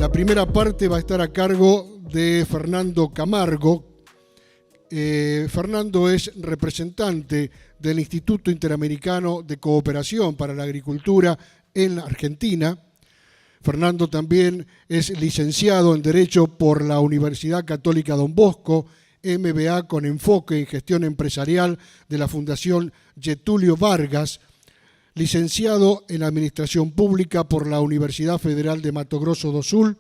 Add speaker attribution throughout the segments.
Speaker 1: La primera parte va a estar a cargo de Fernando Camargo. Fernando es representante del Instituto Interamericano de Cooperación para la Agricultura en la Argentina. Fernando también es licenciado en Derecho por la Universidad Católica Don Bosco, MBA con enfoque en gestión empresarial de la Fundación Getúlio Vargas, licenciado en Administración Pública por la Universidad Federal de Mato Grosso do Sul.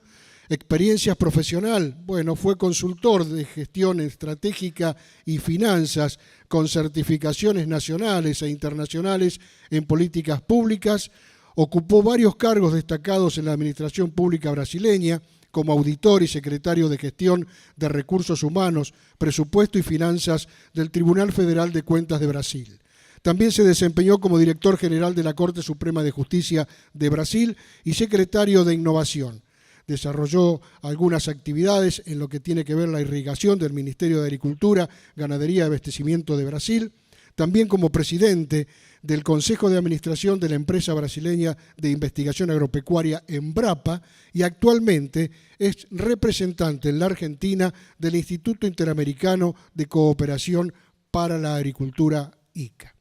Speaker 1: Experiencias profesional, bueno, fue consultor de gestión estratégica y finanzas con certificaciones nacionales e internacionales en políticas públicas. Ocupó varios cargos destacados en la administración pública brasileña, como auditor y secretario de Gestión de Recursos Humanos, Presupuesto y Finanzas del Tribunal Federal de Cuentas de Brasil. También se desempeñó como director general de la Corte Suprema de Justicia de Brasil y secretario de Innovación. Desarrolló algunas actividades en lo que tiene que ver la irrigación del Ministerio de Agricultura, Ganadería y Abastecimiento de Brasil, también como presidente del Consejo de Administración de la empresa brasileña de investigación agropecuaria Embrapa y actualmente es representante en la Argentina del Instituto Interamericano de Cooperación para la Agricultura, ICA.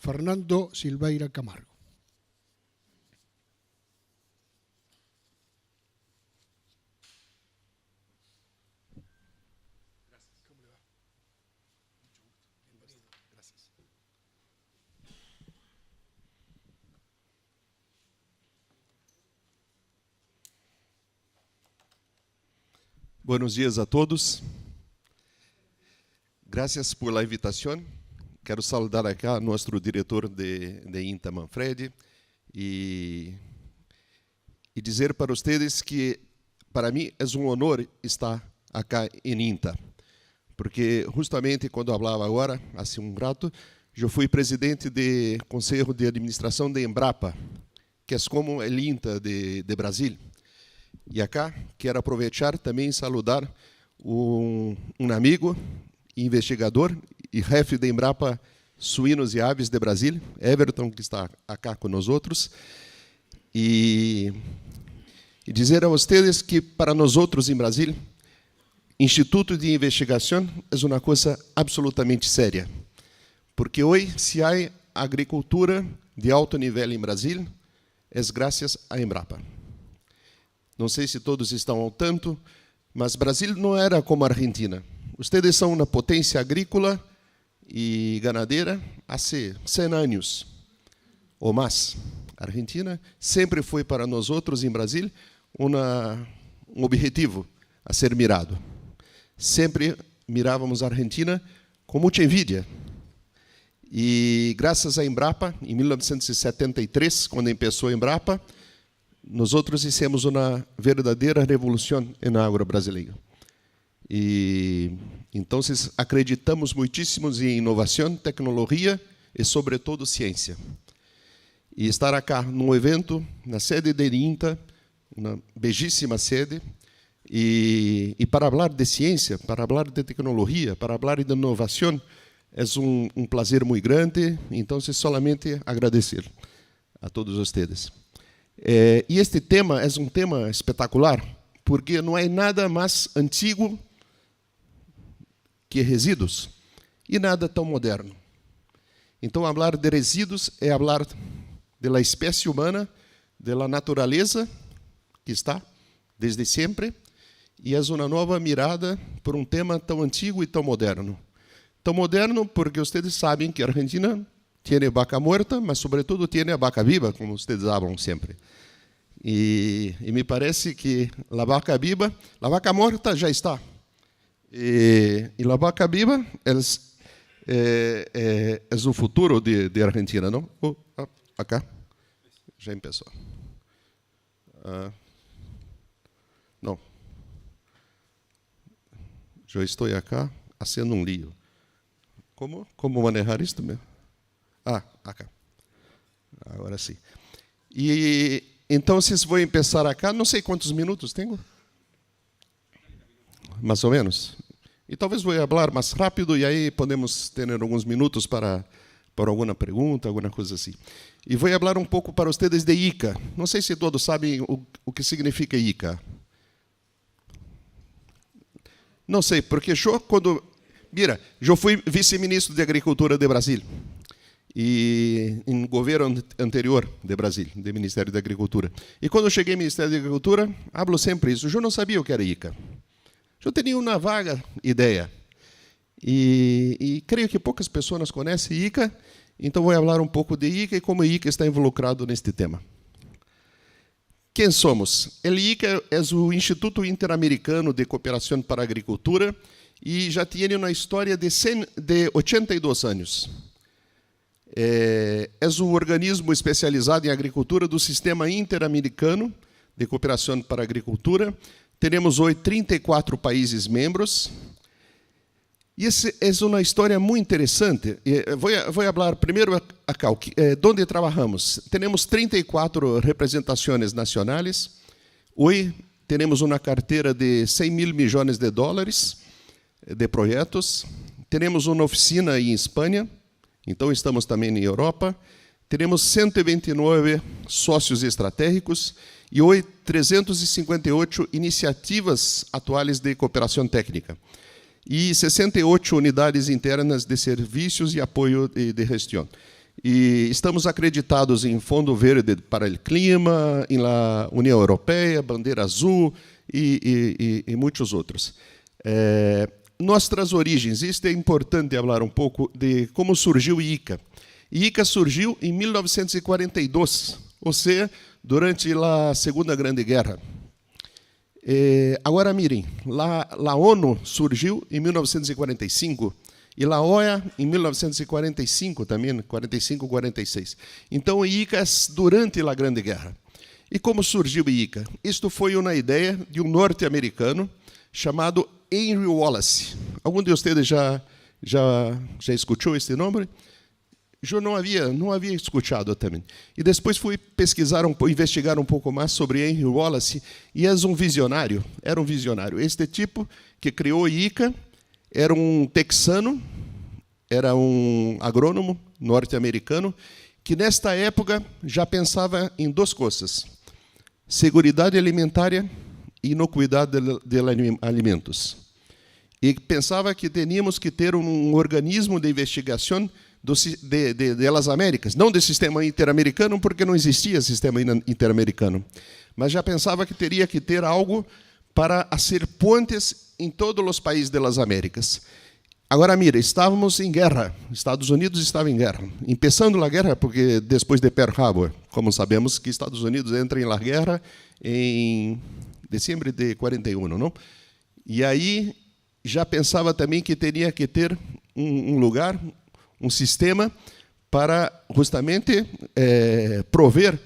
Speaker 1: Fernando Silveira Camargo.
Speaker 2: Buenos dias a todos. Gracias por la invitación. Quero saudar aqui a nosso diretor de INTA, Manfredi, e dizer para vocês que, para mim, é honor estar aqui em INTA, porque, justamente, quando eu falava agora, há rato, eu fui presidente do Conselho de Administração de Embrapa, que é como o INTA de Brasil. E acá quero aproveitar também e saludar um amigo, investigador e chefe de Embrapa Suínos e Aves de Brasil, Everton, que está acá com nós outros, e dizer a vocês que para nós outros em Brasil, Instituto de Investigação é uma coisa absolutamente séria, porque hoje se há agricultura de alto nível em Brasil, é graças a Embrapa. Não sei se todos estão ao tanto, mas Brasil não era como a Argentina. Vocês são uma potência agrícola e ganadeira há 100 anos ou mais. A Argentina sempre foi para nós outros em Brasil um objetivo a ser mirado. Sempre mirávamos a Argentina com muita envidia. E graças a Embrapa, em 1973, quando começou a Embrapa, nós outros fizemos uma verdadeira revolução na agro brasileira. E então acreditamos muitíssimo em inovação, tecnologia e, sobretudo, ciência. E estar aqui num evento, na sede de INTA, uma belíssima sede, e para falar de ciência, para falar de tecnologia, para falar de inovação, é um prazer muito grande. Então, solamente agradecer a todos vocês. E este tema é um tema espetacular, porque não é nada mais antigo que resíduos e nada tão moderno. Então, falar de resíduos é falar da espécie humana, da natureza que está desde sempre, e é uma nova mirada por um tema tão antigo e tão moderno. Tão moderno porque vocês sabem que a Argentina tem vaca morta, mas, sobretudo, tem a vaca viva, como vocês falam sempre. E me parece que a vaca viva, a vaca morta já está. E a vaca viva é o futuro de Argentina, não? Acá, já começou. Não. Já estou acá, fazendo um lío. Como manejar isto mesmo? Acá. Agora sim. E então, vou começar acá. Não sei quantos minutos tenho. Mais ou menos. E talvez vou falar mais rápido e aí podemos ter alguns minutos para alguma pergunta, alguma coisa assim. E vou falar um pouco para vocês de ICA. Não sei se todos sabem o que significa ICA. Não sei, porque mira, eu fui vice-ministro de Agricultura de Brasil. E em governo anterior de Brasil, do Ministério da Agricultura. E quando eu cheguei ao Ministério da Agricultura, hablo sempre isso. Eu não sabia o que era ICA. Eu tinha uma vaga ideia. E creio que poucas pessoas conhecem ICA, então vou falar um pouco de ICA e como ICA está involucrado neste tema. Quem somos? O ICA é o Instituto Interamericano de Cooperação para a Agricultura e já tem uma história de 82 anos. É um organismo especializado em agricultura do Sistema Interamericano de Cooperação para a Agricultura. Temos hoje 34 países membros. E essa é uma história muito interessante. Vou falar primeiro acá, onde trabalhamos. Temos 34 representações nacionais. Hoje temos uma carteira de 100 mil milhões de dólares de projetos. Temos uma oficina em Espanha. Então, estamos também na Europa. Teremos 129 sócios estratégicos e hoje 358 iniciativas atuais de cooperação técnica e 68 unidades internas de serviços e apoio de gestão. E estamos acreditados em Fundo Verde para o Clima, na União Europeia, Bandeira Azul e muitos outros. Nossas origens, isto é importante falar um pouco de como surgiu o ICA. O ICA surgiu em 1942, ou seja, durante a Segunda Grande Guerra. Agora, mirem, a ONU surgiu em 1945 e a OEA em 1945 também, 45, 46. Então, o ICA é durante a Grande Guerra. E como surgiu o ICA? Isto foi uma ideia de um norte-americano chamado Henry Wallace. Algum de vocês já escutou este nome? Eu não havia escutado também. E depois fui investigar um pouco mais sobre Henry Wallace, e era um visionário. Este tipo que criou o ICA era um texano, era um agrônomo norte-americano, que nesta época já pensava em duas coisas: seguridade alimentar e inocuidade de alimentos. E pensava que teníamos que ter um organismo de investigação das Américas, não do sistema interamericano, porque não existia sistema interamericano, mas já pensava que teria que ter algo para fazer pontes em todos os países das Américas. Agora, mira, estávamos em guerra, Estados Unidos estava em guerra, começando a guerra, porque depois de Pearl Harbor, como sabemos que Estados Unidos entra em guerra em dezembro de 41, não? E aí já pensava também que teria que ter um lugar, um sistema para justamente prover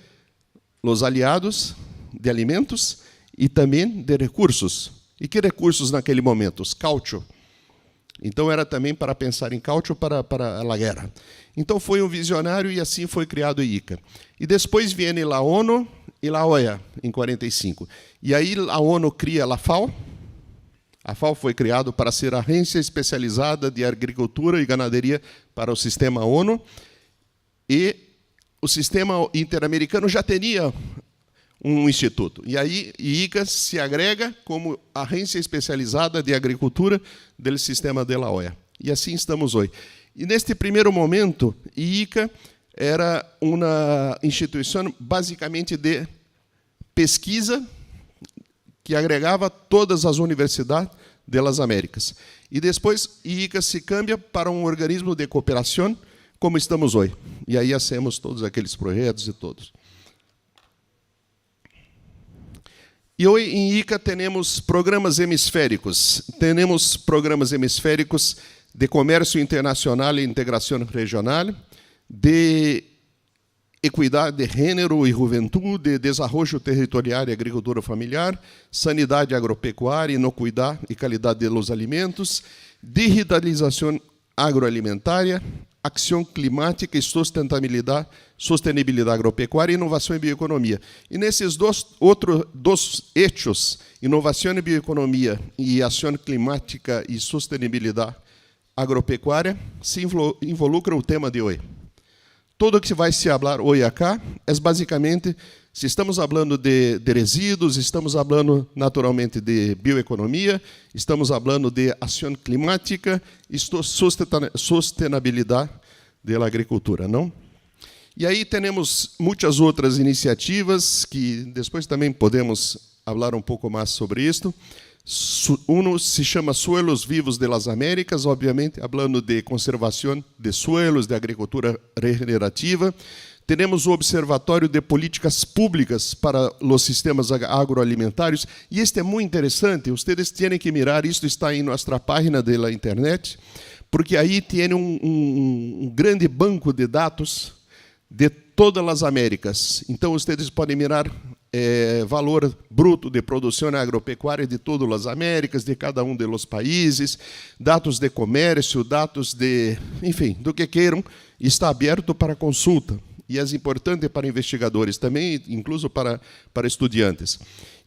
Speaker 2: os aliados de alimentos e também de recursos. E que recursos naquele momento? Cálcio. Então era também para pensar em cálcio para a guerra. Então foi um visionário e assim foi criado o ICA. E depois vem a ONU e a OEA em 45. E aí a ONU cria a FAO. A FAO foi criada para ser a agência especializada de agricultura e ganaderia para o sistema ONU, e o sistema interamericano já tinha um instituto. E aí o ICA se agrega como agência especializada de agricultura do sistema da OEA. E assim estamos hoje. E neste primeiro momento, o ICA era uma instituição basicamente de pesquisa que agregava todas as universidades das Américas. E depois, o ICA se cambia para um organismo de cooperação, como estamos hoje. E aí hacemos todos aqueles projetos e todos. E hoje, em ICA, temos programas hemisféricos. Temos programas hemisféricos de comércio internacional e integração regional, de equidade de gênero e juventude, desenvolvimento territorial e agricultura familiar, sanidade agropecuária, inocuidade e qualidade dos alimentos, digitalização agroalimentária, ação climática e sustentabilidade agropecuária e inovação e bioeconomia. E nesses dois eixos, inovação e bioeconomia e ação climática e sustentabilidade agropecuária, se involucra o tema de hoje. Tudo o que vai se falar hoje acá é basicamente Se estamos falando de resíduos, estamos falando naturalmente de bioeconomia, estamos falando de ação climática e sustentabilidade da agricultura, não? E aí temos muitas outras iniciativas que depois também podemos falar um pouco mais sobre isto. Um se chama Suelos Vivos de las Américas, obviamente, falando de conservação de suelos, de agricultura regenerativa. Temos o Observatório de Políticas Públicas para os Sistemas Agroalimentários, e este é muito interessante, vocês têm que mirar, isto está em nossa página da internet, porque aí tem um grande banco de dados de todas as Américas. Então, vocês podem mirar valor bruto de produção agropecuária de todas as Américas, de cada um dos países, dados de comércio, dados de, enfim, do que queiram, está aberto para consulta. E é importante para investigadores também, incluso para estudantes.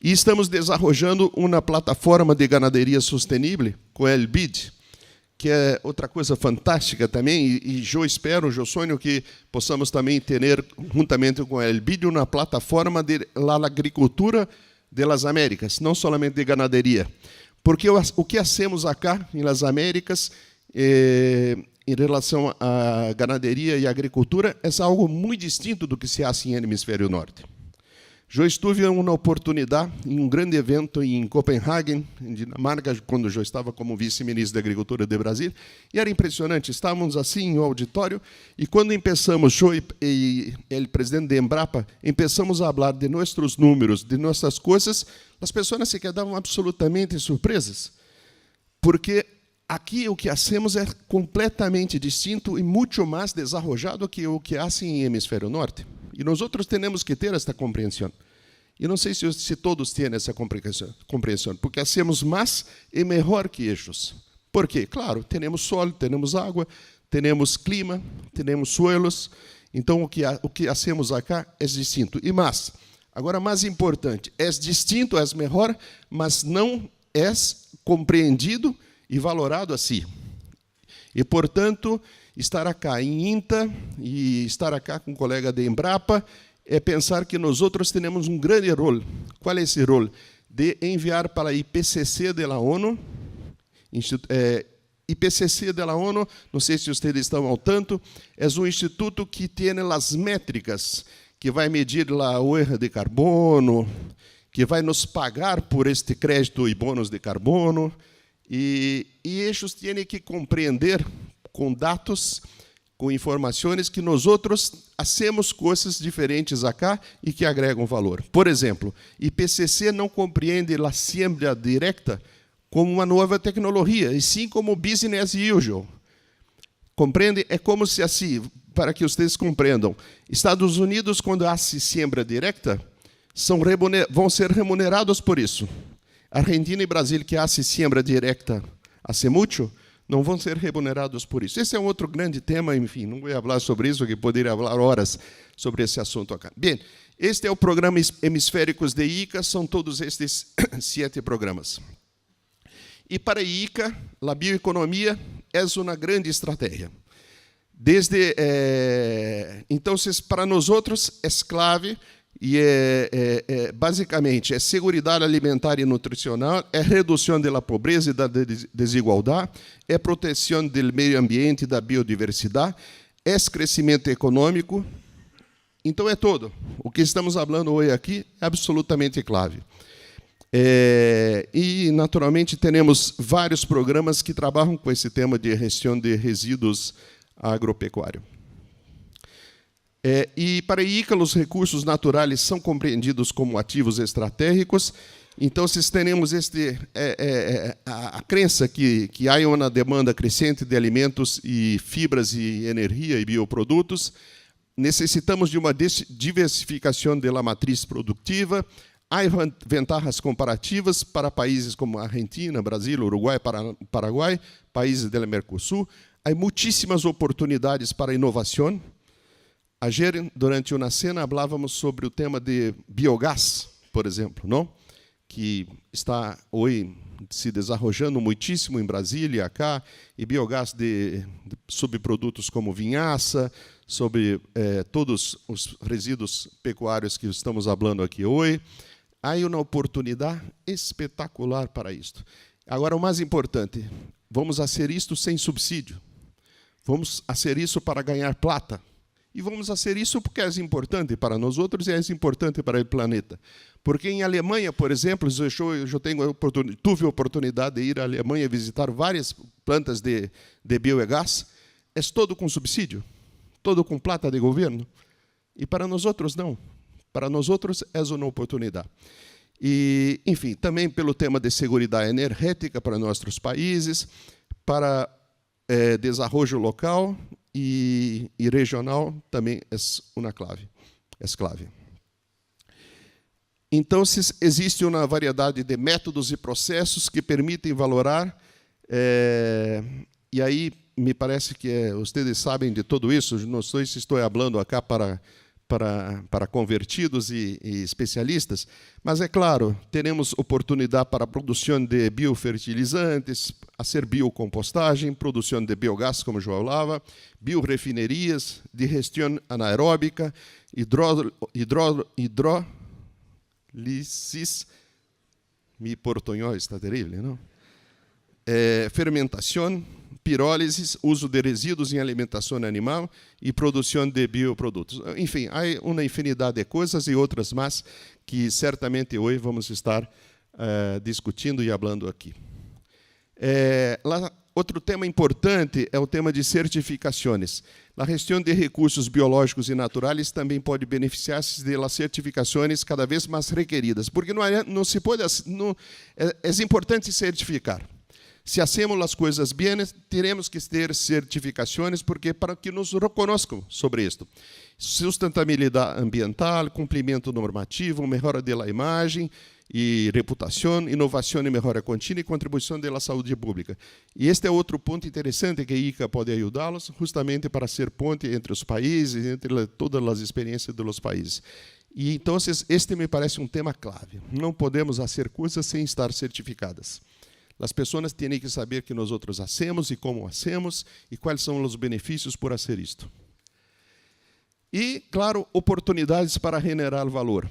Speaker 2: E estamos desenvolvendo uma plataforma de ganaderia sustentável com a LBID, que é outra coisa fantástica também, e eu sonho que possamos também ter, juntamente com a LBID, uma plataforma de agricultura das Américas, não somente de ganaderia. Porque o que hacemos acá, nas Américas, em relação à ganaderia e agricultura, é algo muito distinto do que se faz no hemisfério norte. Eu estive uma oportunidade em um grande evento em Copenhague, em Dinamarca, quando eu estava como vice-ministro da Agricultura do Brasil, e era impressionante. Estávamos assim em um auditório, e quando começamos, eu e o presidente de Embrapa, começamos a falar de nossos números, de nossas coisas, as pessoas se quedavam absolutamente surpresas, porque aqui o que hacemos é completamente distinto e muito mais desenvolvido que o que hacem em hemisfério norte. E nós outros temos que ter esta compreensão. E não sei se todos têm essa compreensão, porque hacemos mais e melhor que eles. Por quê? Claro, temos sol, temos água, temos clima, temos suelos. Então, o que hacemos acá é distinto. E mais, agora, mais importante, é distinto, é melhor, mas não é compreendido e valorado assim. E, portanto, estar acá em INTA e estar acá com um colega de Embrapa é pensar que nós outros temos um grande rol. Qual é esse rol? De enviar para a IPCC da ONU. IPCC da ONU, não sei se vocês estão ao tanto, é um instituto que tem as métricas, que vai medir a huella de carbono, que vai nos pagar por este crédito e bônus de carbono, e eles têm que compreender com dados, com informações, que nós outros hacemos coisas diferentes acá e que agregam valor. Por exemplo, IPCC não compreende a siembra direta como uma nova tecnologia, e sim como business as usual. Compreende? É como se assim, para que vocês compreendam, Estados Unidos, quando há siembra direta, vão ser remunerados por isso. Argentina e Brasil, que há siembra direta há muito, não vão ser remunerados por isso. Esse é um outro grande tema, enfim, não vou falar sobre isso, que poderia falar horas sobre esse assunto acá. Bem, este é o programa Hemisféricos de ICA, são todos estes 7 programas. E para a ICA, a bioeconomia é uma grande estratégia. Então, para nós outros, é clave, e basicamente é segurança alimentar e nutricional, é redução da pobreza e da desigualdade, é proteção do meio ambiente e da biodiversidade, é crescimento econômico. Então é todo. O que estamos falando hoje aqui é absolutamente clave. E naturalmente temos vários programas que trabalham com esse tema de gestão de resíduos agropecuários. E para a ICA, os recursos naturais são compreendidos como ativos estratégicos. Então, se temos a crença que há uma demanda crescente de alimentos e fibras e energia e bioprodutos, necessitamos de uma diversificação da matriz produtiva. Há vantagens comparativas para países como Argentina, Brasil, Uruguai, Paraguai, países do Mercosul. Há muitíssimas oportunidades para inovação. Ayer, durante uma cena, falávamos sobre o tema de biogás, por exemplo, não? Que está hoje se desarrollando muitíssimo em Brasília, acá, e biogás de subprodutos como vinhaça, sobre todos os resíduos pecuários que estamos falando aqui hoje. Há uma oportunidade espetacular para isto. Agora, o mais importante, vamos fazer isto sem subsídio. Vamos fazer isso para ganhar plata. E vamos fazer isso porque é importante para nós outros e é importante para o planeta. Porque em Alemanha, por exemplo, tive a oportunidade de ir à Alemanha e visitar várias plantas de biogás, é todo com subsídio, todo com plata de governo. E para nós outros, não. Para nós outros, é uma oportunidade. E, enfim, também pelo tema de segurança energética para nossos países, para desenvolvimento local e regional, também é uma clave. Então, existe uma variedade de métodos e processos que permitem valorar, e aí me parece que vocês sabem de tudo isso, não sei se estou falando acá para convertidos e especialistas, mas é claro, teremos oportunidade para a produção de biofertilizantes, fazer biocompostagem, produção de biogás, como eu falava, biorefinerias, digestão anaeróbica, hidrólisis, mi portunhol está terrível, não? Fermentação, pirólise, uso de resíduos em alimentação animal e produção de bioprodutos. Enfim, há uma infinidade de coisas e outras mais que certamente hoje vamos estar discutindo e falando aqui. Outro tema importante é o tema de certificações. A gestão de recursos biológicos e naturais também pode beneficiar-se das certificações cada vez mais requeridas, porque não se pode, é importante certificar. Se hacemos as coisas bem, teremos que ter certificações para que nos reconozcam sobre isto. Sustentabilidade ambiental, cumprimento normativo, melhora da imagem e reputação, inovação e melhora contínua e contribuição da saúde pública. E este é outro ponto interessante que a ICA pode ajudá-los, justamente para ser ponte entre os países, entre todas as experiências dos países. E então, este me parece um tema clave. Não podemos fazer coisas sem estar certificadas. As pessoas têm que saber que nós outros hacemos e como hacemos e quais são os benefícios por fazer isto. E, claro, oportunidades para generar valor.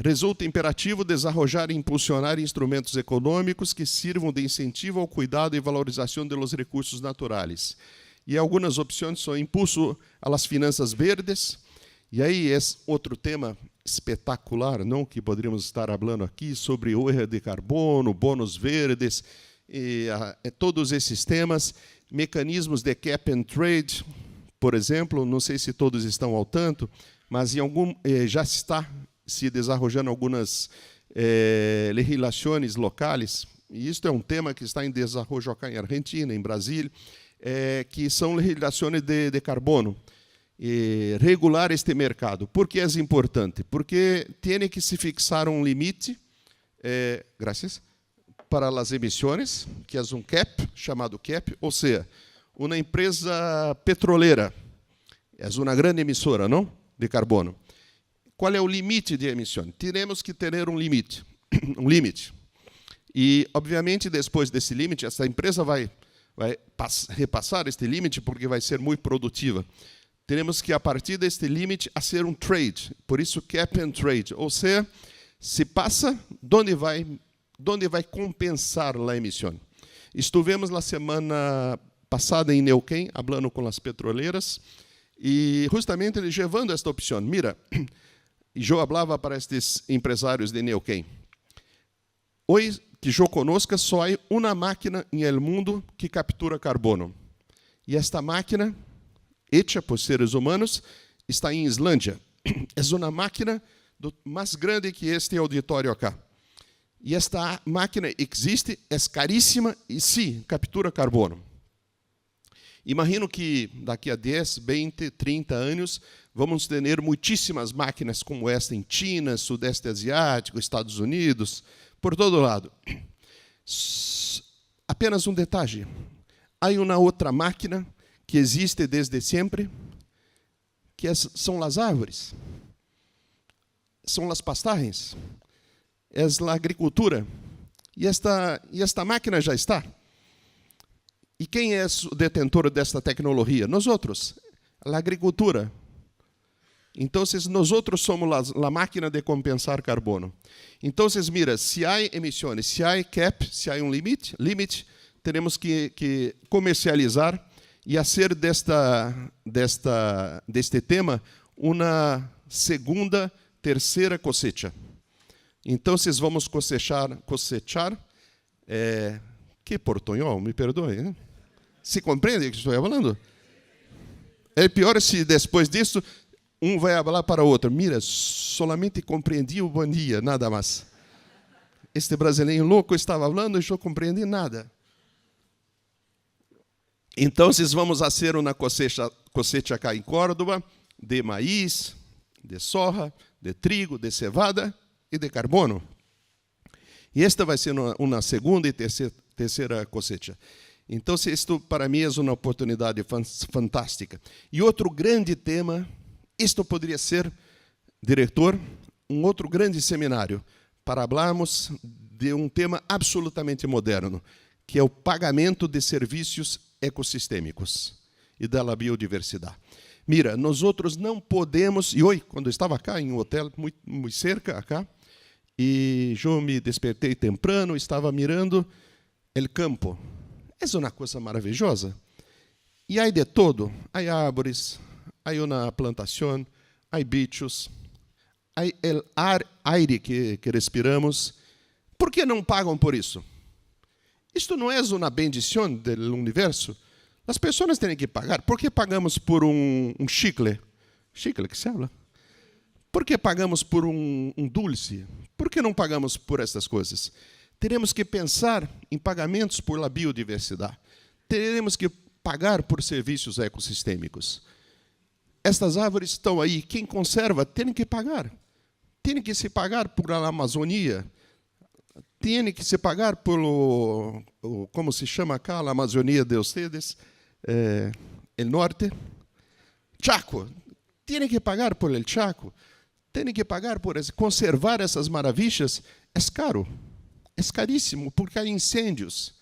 Speaker 2: Resulta imperativo desenvolver e impulsionar instrumentos econômicos que sirvam de incentivo ao cuidado e valorização dos recursos naturais. E algumas opções são impulso às finanças verdes, e aí é outro tema espetacular, não, que poderíamos estar falando aqui sobre huella de carbono, bônus verdes, todos esses temas, mecanismos de cap and trade, por exemplo, não sei se todos estão ao tanto, mas já está se desenvolvendo algumas legislações locais, e isto é um tema que está em desenvolvimento aqui em Argentina, em Brasília, que são legislações de carbono. Regular este mercado. Por que é importante? Porque tem que se fixar um limite, para as emissões, que é um cap, chamado cap, ou seja, uma empresa petroleira, é uma grande emissora, não? De carbono. Qual é o limite de emissão? Teremos que ter um limite. E, obviamente, depois desse limite, essa empresa vai repassar este limite porque vai ser muito produtiva. Teremos que, a partir deste limite, fazer um trade. Por isso, cap and trade. Ou seja, se passa, onde vai compensar a emissão. Estivemos na semana passada em Neuquén, falando com as petroleiras, e justamente levando esta opção. Mira, e eu falava para estes empresários de Neuquén. Hoje, que eu conozca, só há uma máquina no mundo que captura carbono. E esta máquina, hecha por seres humanos, está em Islândia. É uma máquina mais grande que este auditório acá. E esta máquina existe, é caríssima e sim, captura carbono. Imagino que daqui a 10, 20, 30 anos, vamos ter muitíssimas máquinas como esta em China, Sudeste Asiático, Estados Unidos, por todo lado. Apenas um detalhe. Há uma outra máquina que existe desde sempre, que são as árvores, são as pastagens, é a agricultura. E esta máquina já está. E quem é o detentor desta tecnologia? Nós outros, a agricultura. Então, nós outros somos a máquina de compensar carbono. Então, mira, se há emissões, se há cap, se há limite, temos que comercializar e fazer deste tema uma segunda, terceira cosecha. Então, vamos cosechar, que portunhol, me perdoe, né? Se compreende o que estou falando? É pior se depois disso vai falar para o outro. Mira, solamente compreendi o bom dia, nada mais. Este brasileiro louco estava falando e eu compreendi nada. Então, vamos fazer uma cosecha aqui em Córdoba, de maíz, de soja, de trigo, de cevada e de carbono. E esta vai ser uma segunda e terceira cosecha. Então, isto para mim é uma oportunidade fantástica. E outro grande tema, isto poderia ser, diretor, outro grande seminário, para falarmos de tema absolutamente moderno, que é o pagamento de serviços ecossistêmicos e da biodiversidade. Mira, nós outros não podemos, e hoje, quando eu estava cá em um hotel muito cerca, acá, e eu me despertei temprano, estava mirando o campo. É uma coisa maravilhosa. E há de todo. Há árvores, há uma plantação, há bichos, há o aire que respiramos. Por que não pagam por isso? Isto não é uma bendição do universo? As pessoas têm que pagar. Por que pagamos por um chicle? Chicle que se habla? Por que pagamos por um dulce? Por que não pagamos por essas coisas? Teremos que pensar em pagamentos por la biodiversidade. Teremos que pagar por serviços ecossistêmicos. Estas árvores estão aí. Quem conserva tem que pagar. Tem que se pagar por a Amazônia. Tem que se pagar pelo, como se chama cá, a Amazônia de vocês, o norte. Chaco. Tem que pagar por el Chaco. Tem que pagar por conservar essas maravilhas. É caro. É caríssimo, porque há incêndios.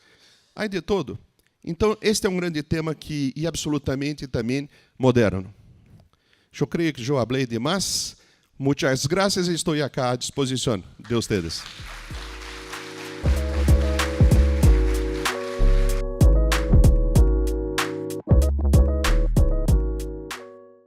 Speaker 2: Há de todo. Então, este é um grande tema que é absolutamente também moderno. Eu creio que eu falei demais. Muitas graças e estou aqui à disposição de vocês.